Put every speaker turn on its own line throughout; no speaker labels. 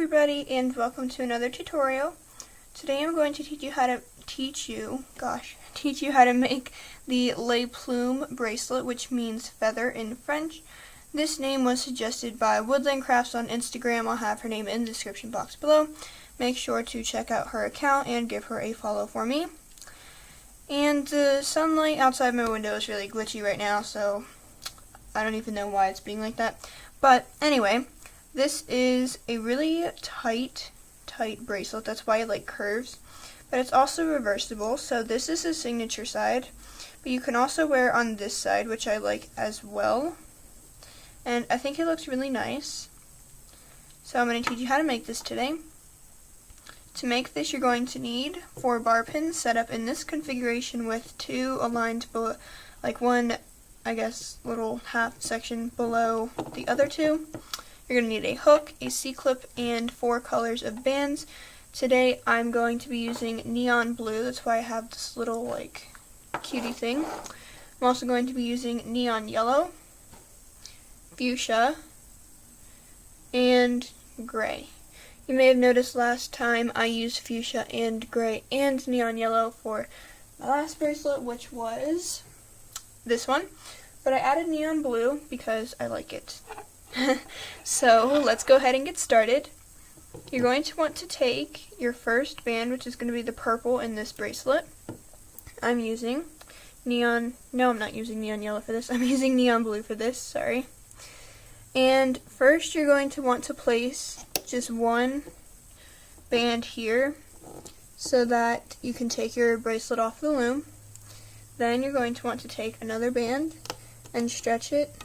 everybody, and welcome to another tutorial. Today I'm going to teach you how to make the Plume bracelet, which means feather in French. This name was suggested by Woodland Crafts on Instagram. I'll have her name in the description box below. Make sure to check out her account and give her a follow for me. And the sunlight outside my window is really glitchy right now, so I don't even know why it's being like that. But anyway, this is a really tight bracelet. That's why it like curves. But it's also reversible. So this is the signature side. But you can also wear it on this side, which I like as well. And I think it looks really nice. So I'm going to teach you how to make this today. To make this, you're going to need 4 bar pins set up in this configuration with 2 aligned below, like one, I guess, little half section below the other 2. You're going to need a hook, a C-clip, and 4 colors of bands. Today I'm going to be using neon blue. That's why I have this little like cutie thing. I'm also going to be using neon yellow, fuchsia, and gray. You may have noticed last time I used fuchsia and gray and neon yellow for my last bracelet, which was this one. But I added neon blue because I like it. So let's go ahead and get started. You're going to want to take your first band, which is going to be the purple in this bracelet. I'm using I'm not using neon yellow for this. I'm using neon blue for this, sorry. And first you're going to want to place just one band here so that you can take your bracelet off the loom. Then you're going to want to take another band and stretch it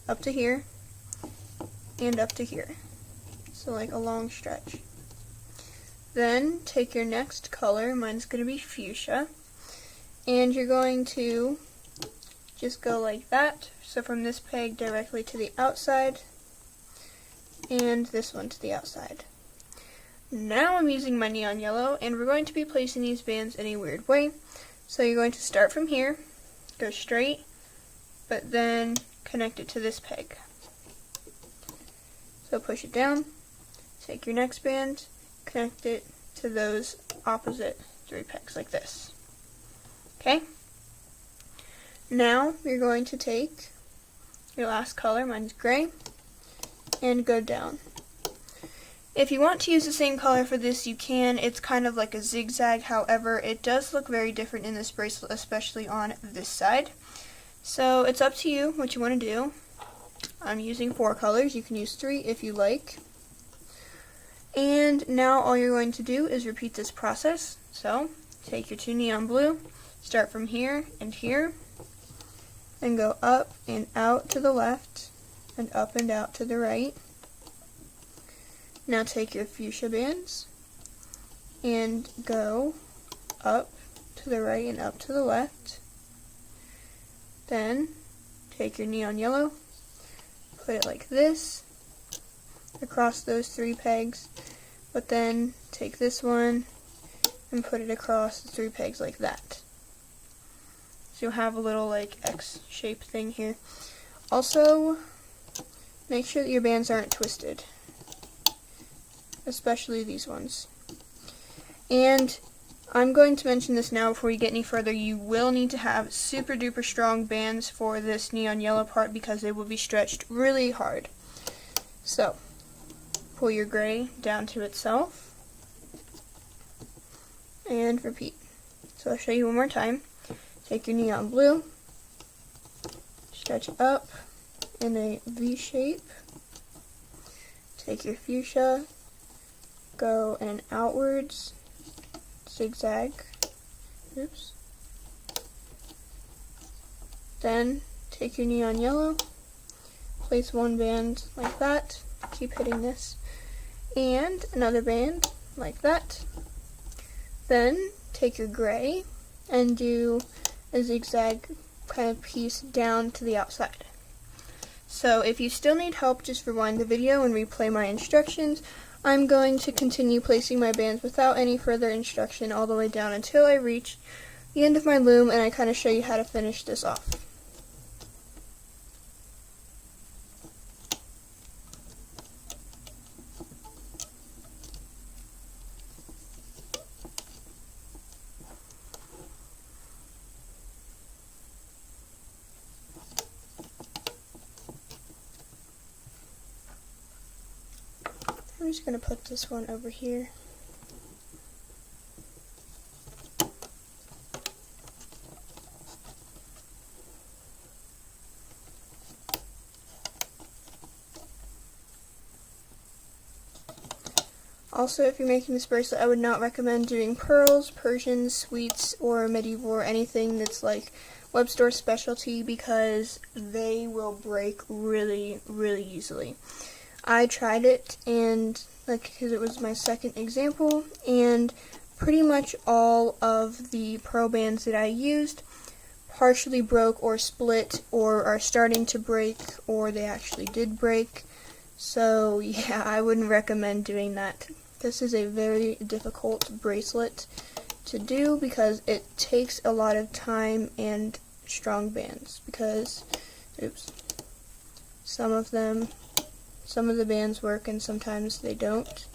up to here and up to here. So like a long stretch. Then take your next color, mine's going to be fuchsia, and you're going to just go like that. So from this peg directly to the outside, and this one to the outside. Now I'm using my neon yellow, and we're going to be placing these bands in a weird way. So you're going to start from here, go straight, but then connect it to this peg. So push it down, take your next band, connect it to those opposite 3 pegs like this. Okay? Now you're going to take your last color, mine's gray, and go down. If you want to use the same color for this, you can. It's kind of like a zigzag, however, it does look very different in this bracelet, especially on this side. So it's up to you what you want to do. I'm using 4 colors. You can use 3 if you like. And now all you're going to do is repeat this process. So take your 2 neon blue, start from here and here, and go up and out to the left, and up and out to the right. Now take your fuchsia bands and go up to the right and up to the left. Then take your neon yellow, put it like this across those 3 pegs, but then take this one and put it across the 3 pegs like that. So you'll have a little like X-shaped thing here. Also, make sure that your bands aren't twisted, especially these ones. And I'm going to mention this now before you get any further. You will need to have super duper strong bands for this neon yellow part because they will be stretched really hard. So pull your gray down to itself and repeat. So I'll show you one more time. Take your neon blue, stretch up in a V shape, take your fuchsia, go and outwards, zigzag, oops. Then take your neon yellow, place one band like that, keep hitting this, and another band like that. Then take your gray and do a zigzag kind of piece down to the outside. So if you still need help, just rewind the video and replay my instructions. I'm going to continue placing my bands without any further instruction all the way down until I reach the end of my loom, and I kind of show you how to finish this off. I'm just going to put this one over here. Also, if you're making this bracelet, I would not recommend doing pearls, Persians, sweets, or medieval, or anything that's like web store specialty, because they will break really, really easily. I tried it, and because it was my second example, and pretty much all of the pearl bands that I used partially broke or split or are starting to break, or they actually did break. So yeah, I wouldn't recommend doing that. This is a very difficult bracelet to do because it takes a lot of time and strong bands, because some of the bands work and sometimes they don't.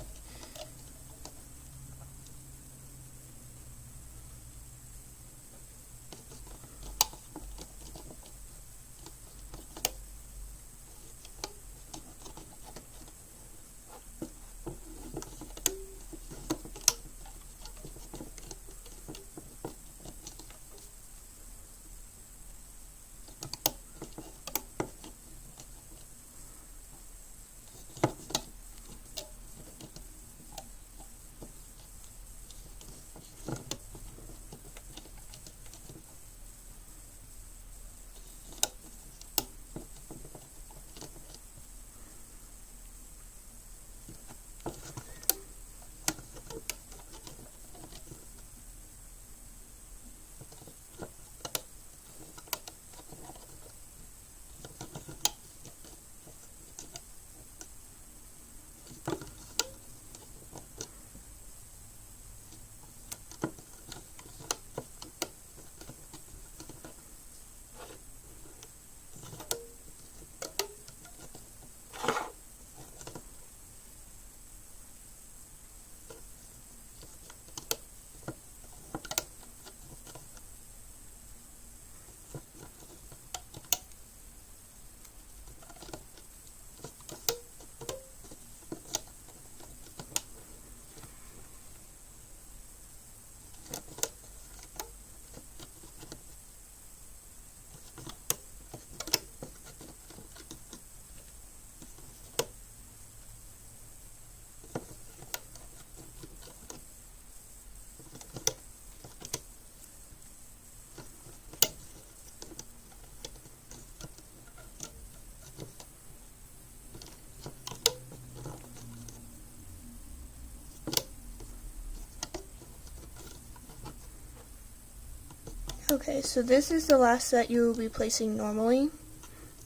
Okay, so this is the last set you will be placing normally,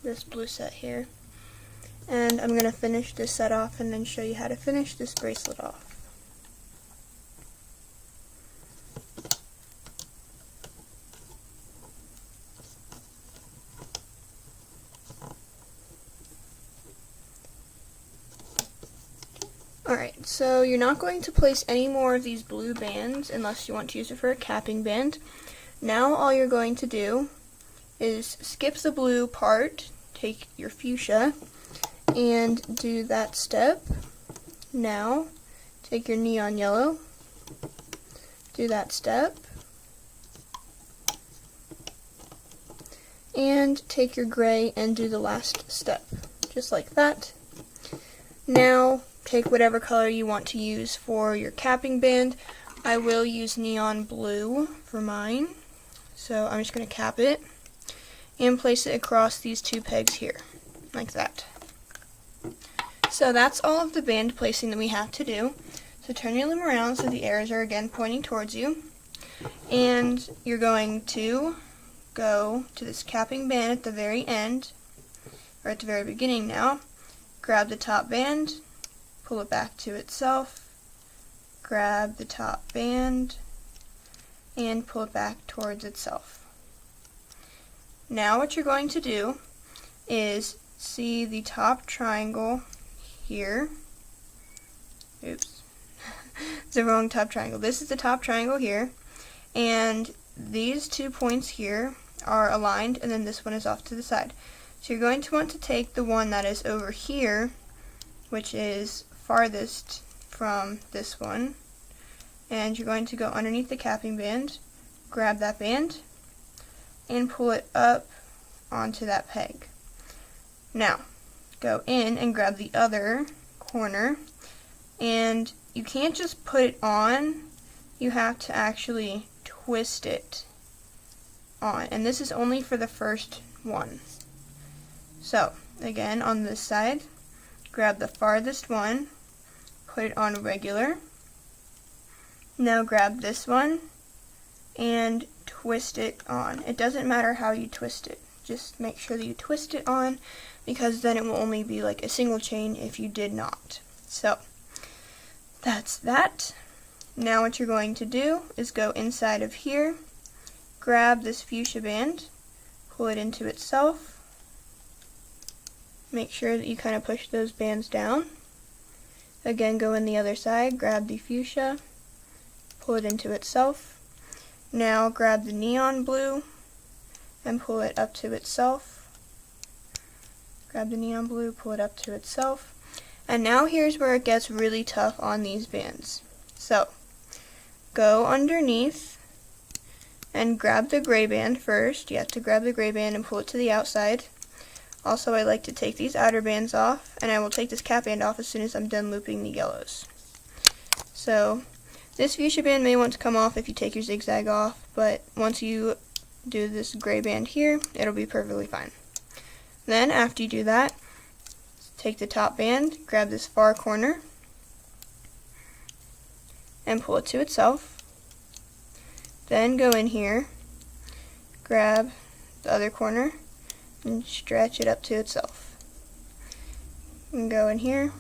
this blue set here. And I'm going to finish this set off and then show you how to finish this bracelet off. Alright, so you're not going to place any more of these blue bands unless you want to use it for a capping band. Now all you're going to do is skip the blue part, take your fuchsia, and do that step. Now, take your neon yellow, do that step, and take your gray and do the last step, just like that. Now, take whatever color you want to use for your capping band. I will use neon blue for mine, so I'm just going to cap it and place it across these two pegs here, like that. So that's all of the band placing that we have to do. So turn your loom around so the arrows are again pointing towards you, and you're going to go to this capping band at the very end, or at the very beginning now. Grab the top band, pull it back to itself, grab the top band, and pull it back towards itself. Now what you're going to do is see the top triangle here. Oops. It's the wrong top triangle. This is the top triangle here, and these 2 points here are aligned, and then this one is off to the side. So you're going to want to take the one that is over here, which is farthest from this one, and you're going to go underneath the capping band, grab that band, and pull it up onto that peg. Now, go in and grab the other corner, and you can't just put it on, you have to actually twist it on, and this is only for the first one. So, again, on this side, grab the farthest one, put it on regular. Now grab this one and twist it on. It doesn't matter how you twist it, just make sure that you twist it on, because then it will only be like a single chain if you did not. So that's that. Now what you're going to do is go inside of here, grab this fuchsia band, pull it into itself. Make sure that you kind of push those bands down. Again, go in the other side, grab the fuchsia, pull it into itself. Now grab the neon blue and pull it up to itself. Grab the neon blue, pull it up to itself. And now here's where it gets really tough on these bands. So, go underneath and grab the gray band first. You have to grab the gray band and pull it to the outside. Also, I like to take these outer bands off, and I will take this cap band off as soon as I'm done looping the yellows. So, this fuchsia band may want to come off if you take your zigzag off, but once you do this gray band here, it'll be perfectly fine. Then, after you do that, take the top band, grab this far corner, and pull it to itself. Then go in here, grab the other corner, and stretch it up to itself. And go in here,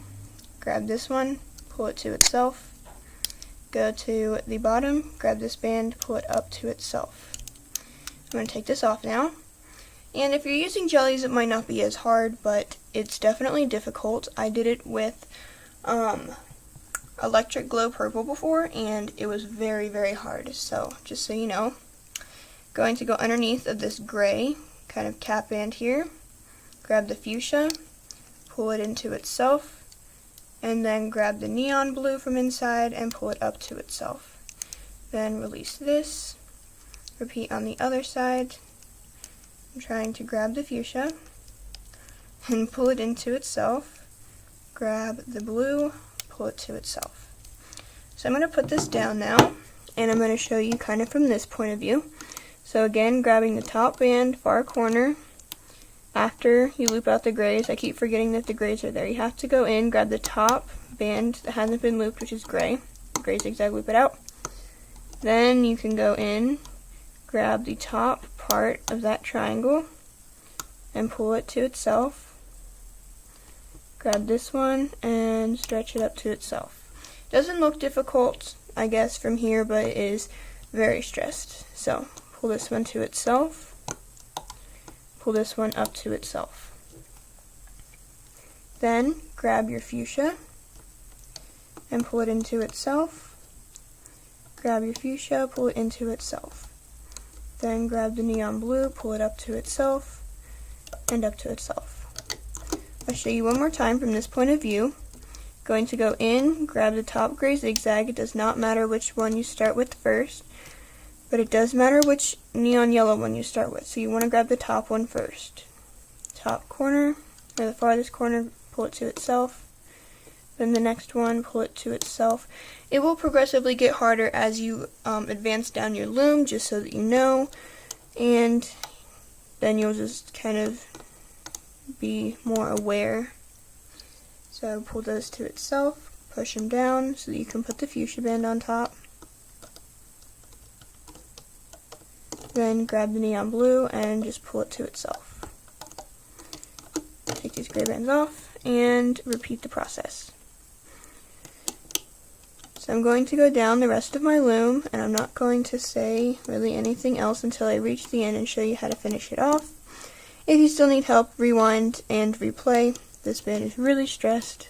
grab this one, pull it to itself. Go to the bottom, grab this band, pull it up to itself. I'm going to take this off now. And if you're using jellies, it might not be as hard, but it's definitely difficult. I did it with electric glow purple before, and it was very, very hard. So, just so you know, going to go underneath of this gray kind of cap band here, grab the fuchsia, pull it into itself, and then grab the neon blue from inside and pull it up to itself. Then release this, repeat on the other side. I'm trying to grab the fuchsia and pull it into itself, grab the blue, pull it to itself. So I'm going to put this down now, and I'm going to show you kind of from this point of view. So again, grabbing the top band, far corner, after you loop out the grays, I keep forgetting that the grays are there. You have to go in, grab the top band that hasn't been looped, which is gray, gray zigzag, loop it out. Then you can go in, grab the top part of that triangle, and pull it to itself. Grab this one, and stretch it up to itself. Doesn't look difficult, I guess, from here, but it is very stressed. So, pull this one to itself, pull this one up to itself. Then grab your fuchsia and pull it into itself. Grab your fuchsia, pull it into itself. Then grab the neon blue, pull it up to itself, and up to itself. I'll show you one more time from this point of view. Going to go in, grab the top gray zigzag. It does not matter which one you start with first, but it does matter which neon yellow one you start with. So you want to grab the top one first. Top corner, or the farthest corner, pull it to itself. Then the next one, pull it to itself. It will progressively get harder as you advance down your loom, just so that you know. And then you'll just kind of be more aware. So pull those to itself, push them down so that you can put the fuchsia band on top. Then grab the neon blue and just pull it to itself. Take these gray bands off and repeat the process. So I'm going to go down the rest of my loom, and I'm not going to say really anything else until I reach the end and show you how to finish it off. If you still need help, rewind and replay. This band is really stressed.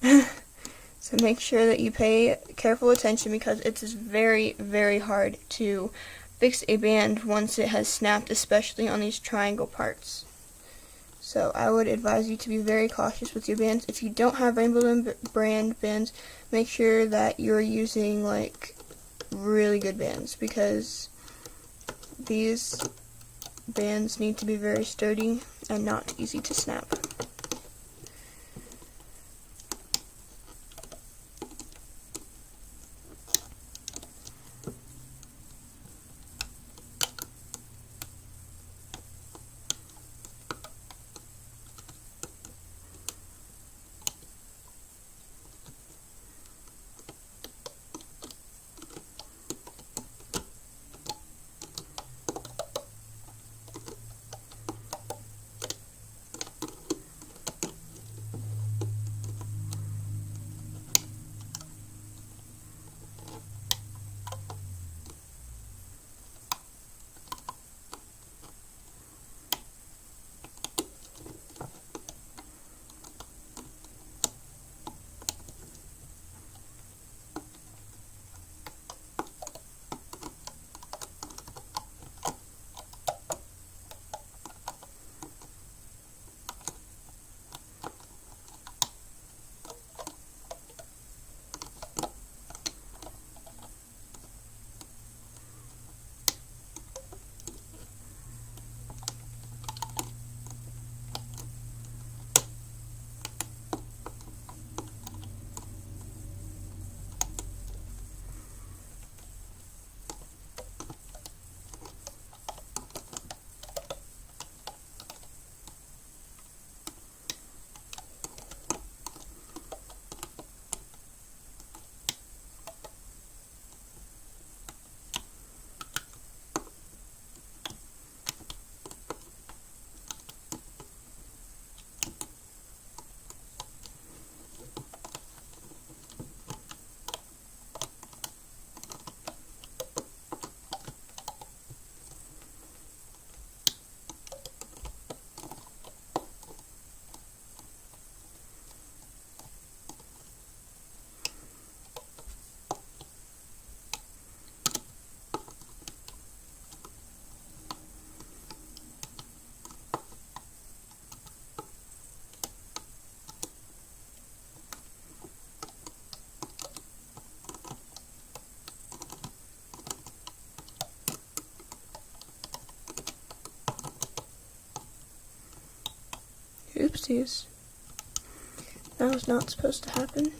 So make sure that you pay careful attention, because it is very, very hard to fix a band once it has snapped, especially on these triangle parts. So I would advise you to be very cautious with your bands. If you don't have Rainbow Loom brand bands, make sure that you're using like really good bands, because these bands need to be very sturdy and not easy to snap. Oopsies. That was not supposed to happen.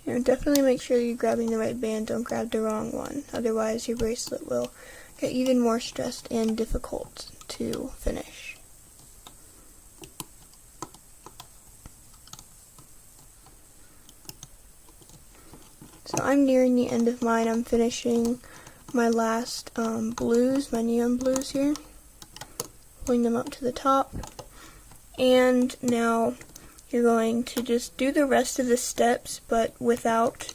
And definitely make sure you're grabbing the right band, don't grab the wrong one. Otherwise your bracelet will get even more stressed and difficult to finish. So I'm nearing the end of mine. I'm finishing my last blues, my neon blues here. Pulling them up to the top. And now you're going to just do the rest of the steps, but without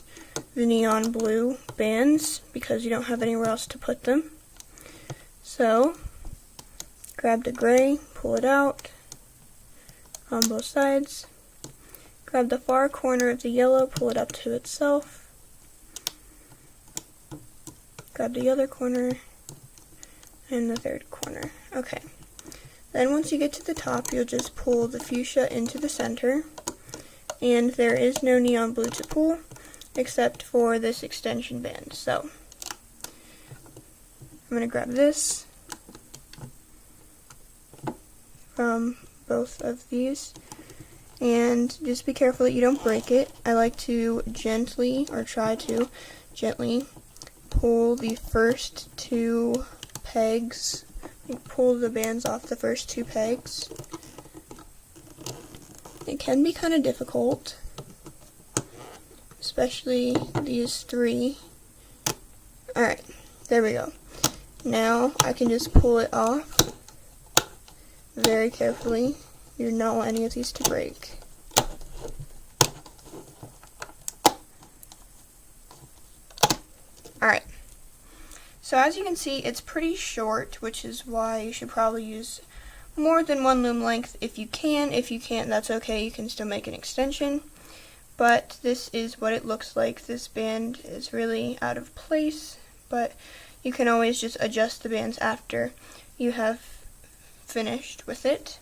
the neon blue bands, because you don't have anywhere else to put them. So, grab the gray, pull it out on both sides. Grab the far corner of the yellow, pull it up to itself. Grab the other corner and the third corner. Okay. Then once you get to the top, you'll just pull the fuchsia into the center, and there is no neon blue to pull except for this extension band. So I'm going to grab this from both of these, and just be careful that you don't break it. I like to gently, or try to gently, pull the first two pegs. Pull the bands off the first two pegs. It can be kind of difficult, especially these three. Alright, there we go. Now I can just pull it off very carefully. You do not want any of these to break. Alright. So as you can see, it's pretty short, which is why you should probably use more than one loom length if you can. If you can't, that's okay. You can still make an extension. But this is what it looks like. This band is really out of place, but you can always just adjust the bands after you have finished with it.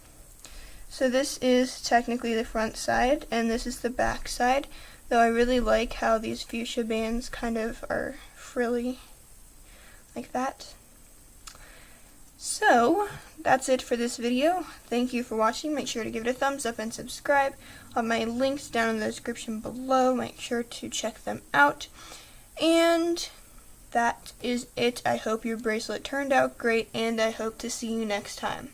So this is technically the front side, and this is the back side, though I really like how these fuchsia bands kind of are frilly like that. So that's it for this video. Thank you for watching. Make sure to give it a thumbs up and subscribe. I'll have my links down in the description below. Make sure to check them out. And that is it. I hope your bracelet turned out great, and I hope to see you next time.